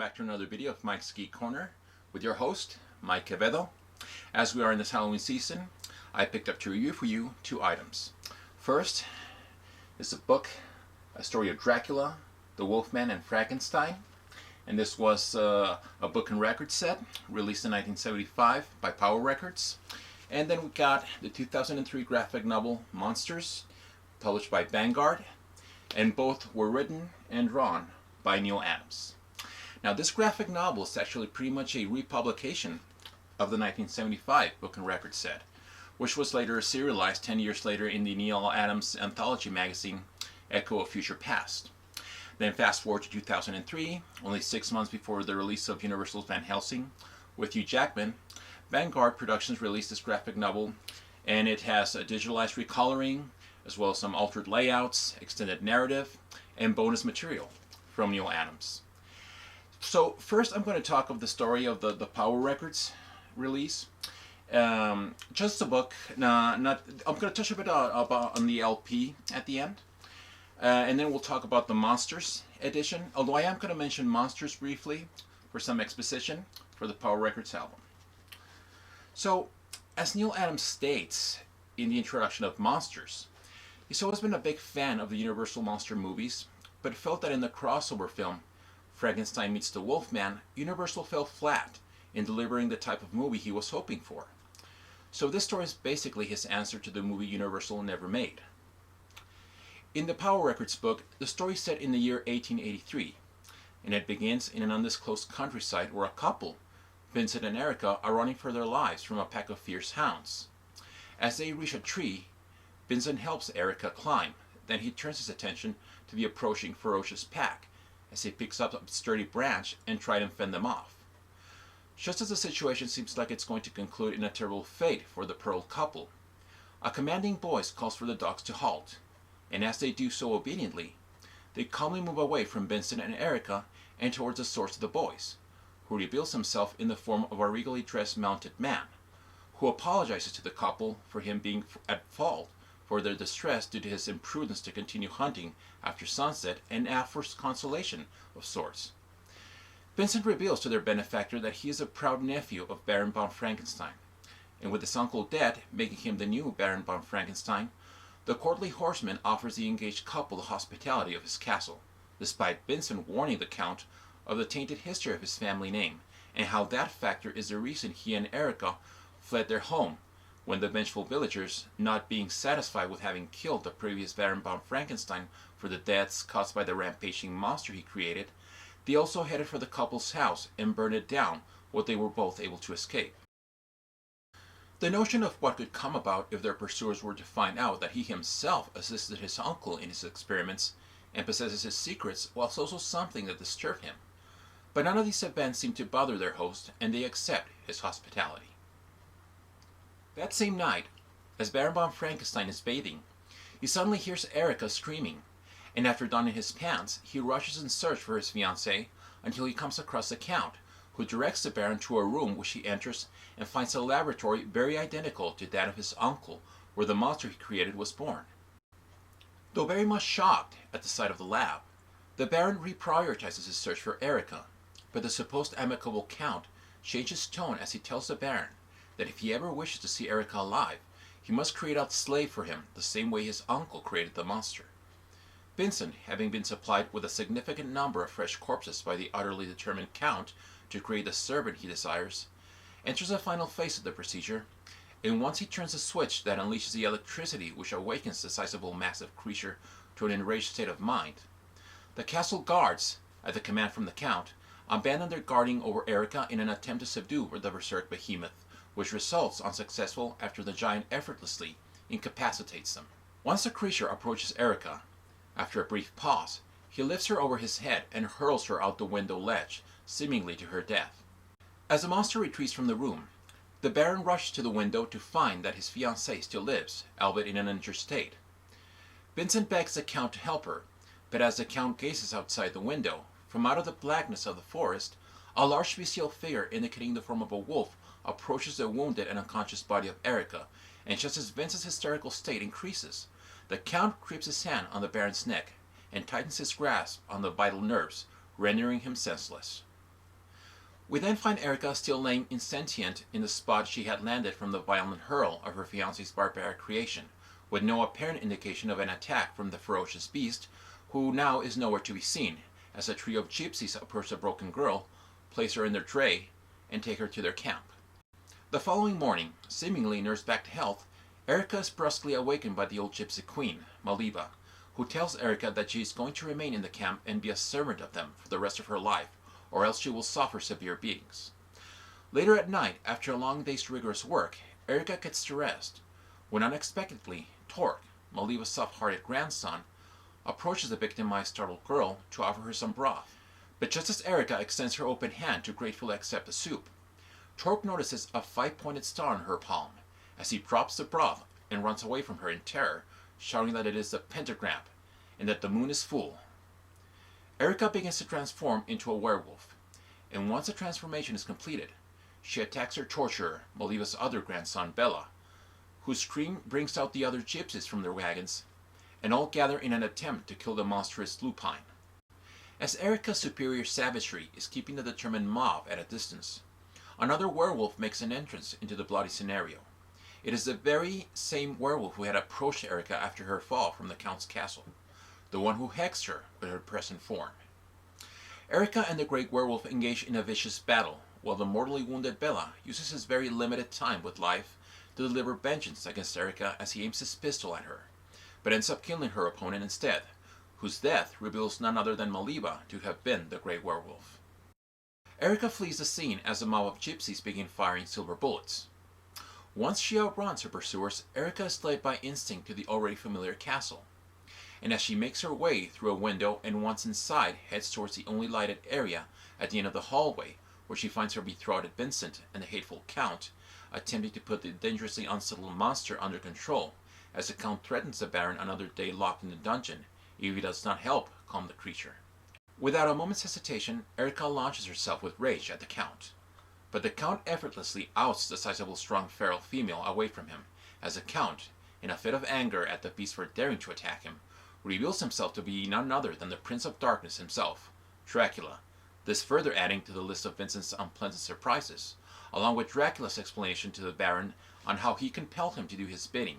back to another video of Mike's Geek Corner with your host, Mike Quevedo. As we are in this Halloween season, I picked up to review for you two items. First is a book, A Story of Dracula, the Wolfman and Frankenstein. And this was a book and record set released in 1975 by Power Records. And then we got the 2003 graphic novel Monsters, published by Vanguard. And both were written and drawn by Neal Adams. Now this graphic novel is actually pretty much a republication of the 1975 book and record set, which was later serialized 10 years later in the Neal Adams anthology magazine Echo of Future Past. Then fast forward to 2003, only 6 months before the release of Universal's Van Helsing with Hugh Jackman, Vanguard Productions released this graphic novel, and it has a digitalized recoloring, as well as some altered layouts, extended narrative, and bonus material from Neal Adams. So first I'm going to talk of the story of the Power Records release. Just the book. I'm going to touch a bit on the LP at the end. And then we'll talk about the Monsters edition, although I am going to mention Monsters briefly for some exposition for the Power Records album. So, as Neal Adams states in the introduction of Monsters, he's always been a big fan of the Universal monster movies, but felt that in the crossover film Frankenstein Meets the Wolfman, Universal fell flat in delivering the type of movie he was hoping for. So this story is basically his answer to the movie Universal never made. In the Power Records book, the story is set in the year 1883, and it begins in an undisclosed countryside where a couple, Vincent and Erica, are running for their lives from a pack of fierce hounds. As they reach a tree, Vincent helps Erica climb. Then he turns his attention to the approaching ferocious pack as he picks up a sturdy branch and tries to fend them off. Just as the situation seems like it's going to conclude in a terrible fate for the Pearl couple, a commanding voice calls for the dogs to halt, and as they do so obediently, they calmly move away from Vincent and Erica and towards the source of the voice, who reveals himself in the form of a regally dressed mounted man, who apologizes to the couple for him being at fault for their distress due to his imprudence to continue hunting after sunset and offers consolation of sorts. Vincent reveals to their benefactor that he is a proud nephew of Baron von Frankenstein, and with his uncle dead, making him the new Baron von Frankenstein, the courtly horseman offers the engaged couple the hospitality of his castle, despite Vincent warning the Count of the tainted history of his family name, and how that factor is the reason he and Erica fled their home, when the vengeful villagers, not being satisfied with having killed the previous Baron von Frankenstein for the deaths caused by the rampaging monster he created, they also headed for the couple's house and burned it down, what they were both able to escape. The notion of what could come about if their pursuers were to find out that he himself assisted his uncle in his experiments and possesses his secrets was also something that disturbed him. But none of these events seem to bother their host, and they accept his hospitality. That same night, as Baron von Frankenstein is bathing, he suddenly hears Erica screaming, and after donning his pants, he rushes in search for his fiancée until he comes across the Count, who directs the Baron to a room which he enters and finds a laboratory very identical to that of his uncle, where the monster he created was born. Though very much shocked at the sight of the lab, the Baron reprioritizes his search for Erica, but the supposed amicable Count changes tone as he tells the Baron that if he ever wishes to see Erica alive, he must create a slave for him the same way his uncle created the monster. Vincent, having been supplied with a significant number of fresh corpses by the utterly determined Count to create the servant he desires, enters the final phase of the procedure, and once he turns the switch that unleashes the electricity which awakens the sizable massive creature to an enraged state of mind, the castle guards, at the command from the Count, abandon their guarding over Erica in an attempt to subdue the berserk behemoth, which results unsuccessful after the giant effortlessly incapacitates them. Once the creature approaches Erica, after a brief pause, he lifts her over his head and hurls her out the window ledge, seemingly to her death. As the monster retreats from the room, the Baron rushes to the window to find that his fiancée still lives, albeit in an injured state. Vincent begs the Count to help her, but as the Count gazes outside the window, from out of the blackness of the forest, a large bestial figure indicating the form of a wolf approaches the wounded and unconscious body of Erica, and just as Vincent's hysterical state increases, the Count creeps his hand on the Baron's neck and tightens his grasp on the vital nerves, rendering him senseless. We then find Erica still laying insentient in the spot she had landed from the violent hurl of her fiancé's barbaric creation, with no apparent indication of an attack from the ferocious beast, who now is nowhere to be seen, as a trio of gypsies approach the broken girl, place her in their dray, and take her to their camp. The following morning, seemingly nursed back to health, Erica is brusquely awakened by the old gypsy queen, Maliba, who tells Erica that she is going to remain in the camp and be a servant of them for the rest of her life, or else she will suffer severe beatings. Later at night, after a long day's rigorous work, Erica gets to rest, when unexpectedly, Torque, Maliba's soft-hearted grandson, approaches the victimized startled girl to offer her some broth. But just as Erica extends her open hand to gratefully accept the soup, Torque notices a 5-pointed star on her palm, as he drops the broth and runs away from her in terror, shouting that it is the pentagram and that the moon is full. Erica begins to transform into a werewolf, and once the transformation is completed, she attacks her torturer, Maliba's other grandson, Bella, whose scream brings out the other gypsies from their wagons, and all gather in an attempt to kill the monstrous lupine. As Erica's superior savagery is keeping the determined mob at a distance, another werewolf makes an entrance into the bloody scenario. It is the very same werewolf who had approached Erica after her fall from the Count's castle, the one who hexed her with her present form. Erica and the great werewolf engage in a vicious battle, while the mortally wounded Bella uses his very limited time with life to deliver vengeance against Erica as he aims his pistol at her, but ends up killing her opponent instead, whose death reveals none other than Maliba to have been the great werewolf. Erica flees the scene as the mob of gypsies begin firing silver bullets. Once she outruns her pursuers, Erica is led by instinct to the already familiar castle, and as she makes her way through a window and once inside heads towards the only lighted area at the end of the hallway, where she finds her betrothed Vincent and the hateful Count attempting to put the dangerously unsettled monster under control, as the Count threatens the Baron another day locked in the dungeon if he does not help calm the creature. Without a moment's hesitation, Erica launches herself with rage at the Count, but the Count effortlessly outs the sizable strong feral female away from him, as the Count, in a fit of anger at the beast for daring to attack him, reveals himself to be none other than the Prince of Darkness himself, Dracula, this further adding to the list of Vincent's unpleasant surprises, along with Dracula's explanation to the Baron on how he compelled him to do his bidding,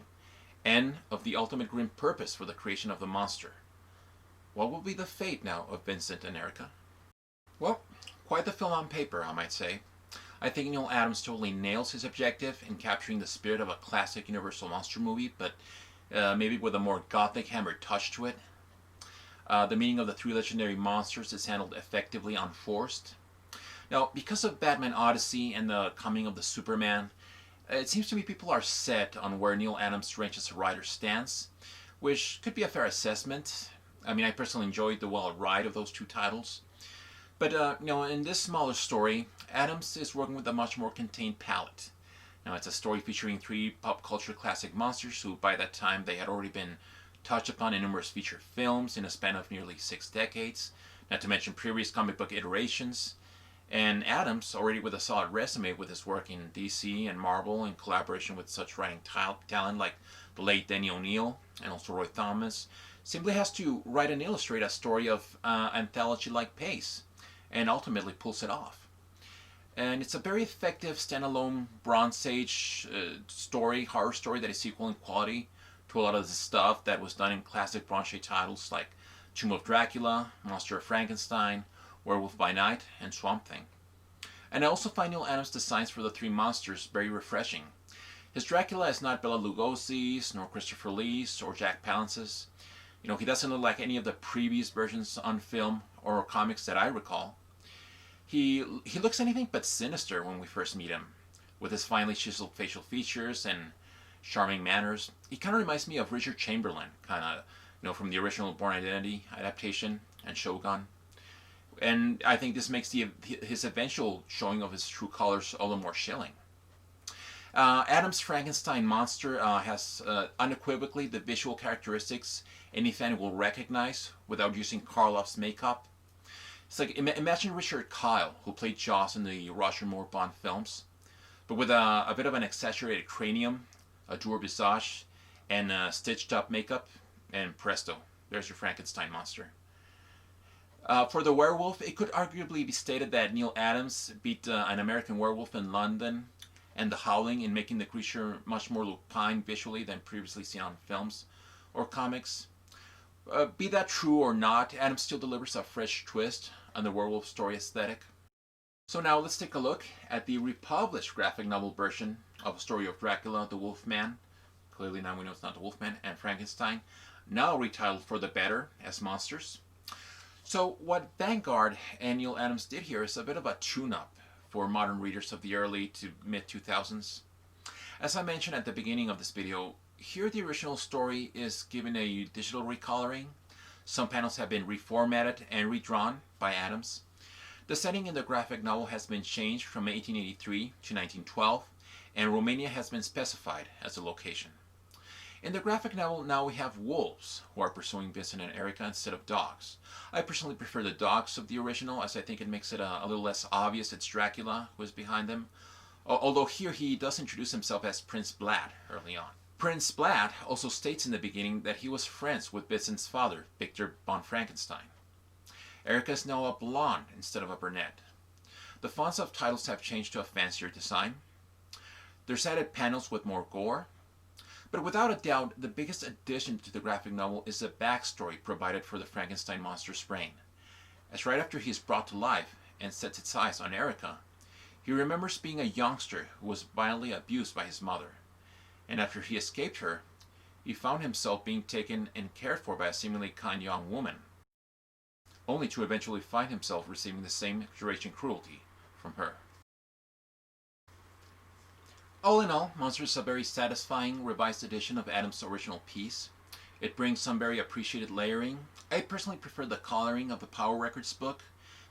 and of the ultimate grim purpose for the creation of the monster. What will be the fate now of Vincent and Erica? Well, quite the film on paper, I might say. I think Neal Adams totally nails his objective in capturing the spirit of a classic Universal monster movie, but maybe with a more gothic hammered touch to it. The meaning of the three legendary monsters is handled effectively unforced. Now, because of Batman Odyssey and the coming of the Superman, it seems to me people are set on where Neal Adams ranks as a writer's stance, which could be a fair assessment. I mean, I personally enjoyed the wild ride of those two titles. But, in this smaller story, Adams is working with a much more contained palette. Now, it's a story featuring 3 pop culture classic monsters who, by that time, they had already been touched upon in numerous feature films in a span of nearly 6 decades, not to mention previous comic book iterations. And Adams, already with a solid resume with his work in DC and Marvel in collaboration with such writing talent like the late Denny O'Neil and also Roy Thomas, simply has to write and illustrate a story of anthology-like pace, and ultimately pulls it off. And it's a very effective standalone Bronze Age horror story that is equal in quality to a lot of the stuff that was done in classic Bronze Age titles like Tomb of Dracula, Monster of Frankenstein, Werewolf by Night, and Swamp Thing. And I also find Neal Adams' designs for the 3 monsters very refreshing. His Dracula is not Bela Lugosi's, nor Christopher Lee's, or Jack Palance's. He doesn't look like any of the previous versions on film or comics that I recall. He looks anything but sinister when we first meet him, with his finely chiseled facial features and charming manners. He kind of reminds me of Richard Chamberlain, from the original Bourne Identity adaptation and Shogun. And I think this makes his eventual showing of his true colors all the more chilling. Adams' Frankenstein monster has unequivocally the visual characteristics any fan will recognize without using Karloff's makeup. It's like, imagine Richard Kyle, who played Jaws in the Roger Moore Bond films, but with a bit of an exaggerated cranium, a dour visage, and stitched up makeup, and presto, there's your Frankenstein monster. For the werewolf, it could arguably be stated that Neal Adams beat An American Werewolf in London and The Howling in making the creature much more lupine visually than previously seen on films or comics. Be that true or not, Adams still delivers a fresh twist on the werewolf story aesthetic. So now let's take a look at the republished graphic novel version of Story of Dracula, the Wolfman. Clearly now we know it's not the Wolfman, and Frankenstein, now retitled for the better as monsters. So what Vanguard and Neal Adams did here is a bit of a tune-up for modern readers of the early to mid-2000s. As I mentioned at the beginning of this video, here the original story is given a digital recoloring. Some panels have been reformatted and redrawn by Adams. The setting in the graphic novel has been changed from 1883 to 1912, and Romania has been specified as a location. In the graphic novel, now we have wolves who are pursuing Vincent and Erica instead of dogs. I personally prefer the dogs of the original, as I think it makes it a little less obvious it's Dracula who is behind them. Although here he does introduce himself as Prince Vlad early on. Prince Vlad also states in the beginning that he was friends with Vincent's father, Victor von Frankenstein. Erica is now a blonde instead of a brunette. The fonts of titles have changed to a fancier design. There's added panels with more gore. But without a doubt, the biggest addition to the graphic novel is the backstory provided for the Frankenstein monster's brain. As right after he is brought to life and sets its eyes on Erica, he remembers being a youngster who was violently abused by his mother. And after he escaped her, he found himself being taken and cared for by a seemingly kind young woman, only to eventually find himself receiving the same duration cruelty from her. All in all, Monsters is a very satisfying revised edition of Adams' original piece. It brings some very appreciated layering. I personally prefer the coloring of the Power Records book.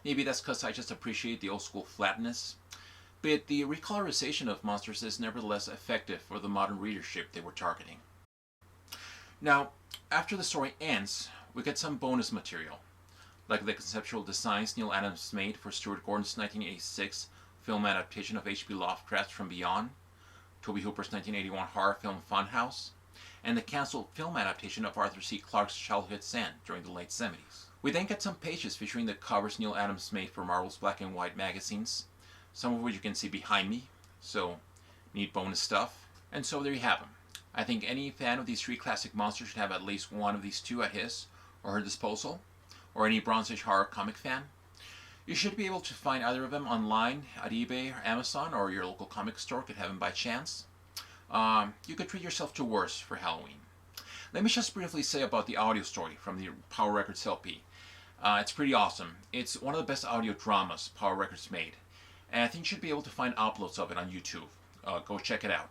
Maybe that's because I just appreciate the old school flatness. But the recolorization of Monsters is nevertheless effective for the modern readership they were targeting. Now, after the story ends, we get some bonus material, like the conceptual designs Neal Adams made for Stuart Gordon's 1986 film adaptation of H.P. Lovecraft's From Beyond, Tobe Hooper's 1981 horror film Funhouse, and the cancelled film adaptation of Arthur C. Clarke's Childhood's End during the late 70s. We then get some pages featuring the covers Neal Adams made for Marvel's black and white magazines, some of which you can see behind me, so neat bonus stuff. And so there you have them. I think any fan of these three classic monsters should have at least one of these two at his or her disposal, or any Bronze Age horror comic fan. You should be able to find either of them online at eBay or Amazon, or your local comic store could have them by chance. You could treat yourself to worse for Halloween. Let me just briefly say about the audio story from the Power Records LP. It's pretty awesome. It's one of the best audio dramas Power Records made, and I think you should be able to find uploads of it on YouTube. Go check it out.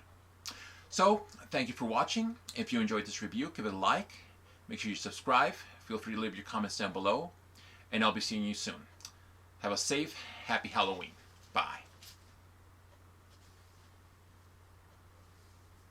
So, thank you for watching. If you enjoyed this review, give it a like. Make sure you subscribe. Feel free to leave your comments down below, and I'll be seeing you soon. Have a safe, happy Halloween. Bye.